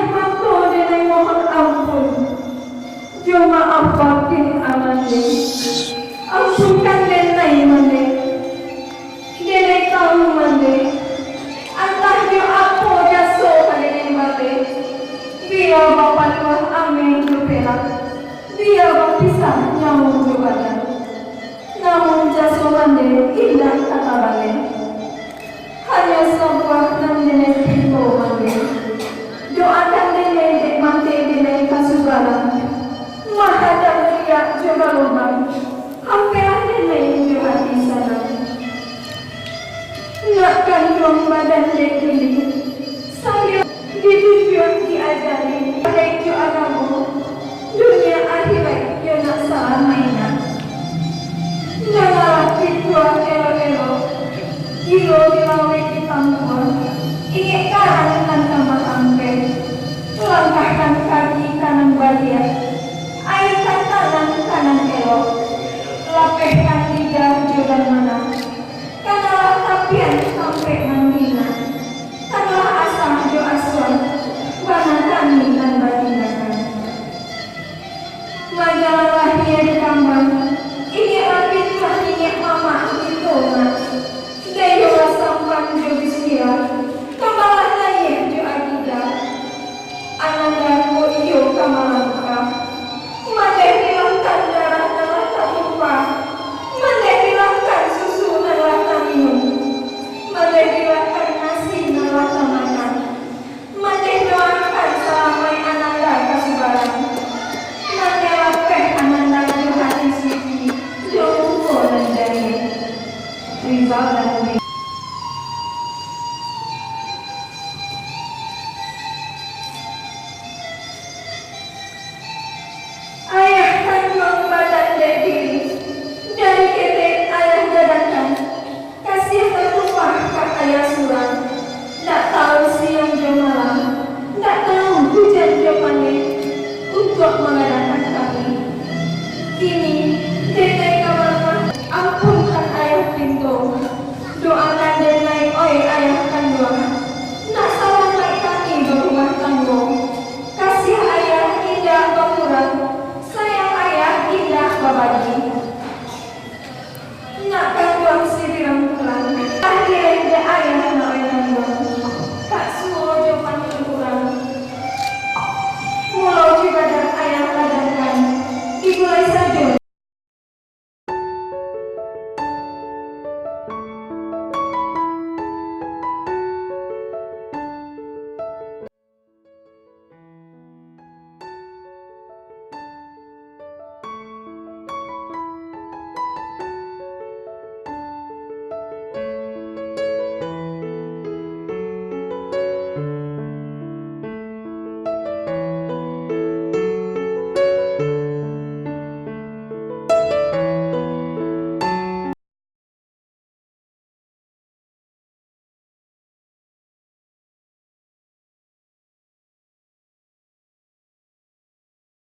mato denai mohon ampun. Jo maafakin amande. Ampunkan denai mande. Denai tahu mande. Antah jo apo jaso denai mande. Biar bapak tuah amin berperak. Biar berpisah nyawa badan. Namun jaso mande indah kata balik. Hanya sebuah dan denai pintu mande. Doakan denai dek mante denai kasubaran. Maha dan riak juga lubang. Hampilah denai jo hati sana. Nak kandung badan dek ini. Saya ditujuan diajari pada itu agama. Dunia akhirat yang nak salah mainan. Janganlah ritual elo-elo. Ilo dilawe kita tua. Ingat kanan sama sampai. Langkahkan kaki kanan baliak. Airkan tangan kanan elok. Lapehkan lidah jodan mana. Kanalah tapian sampai mandiri.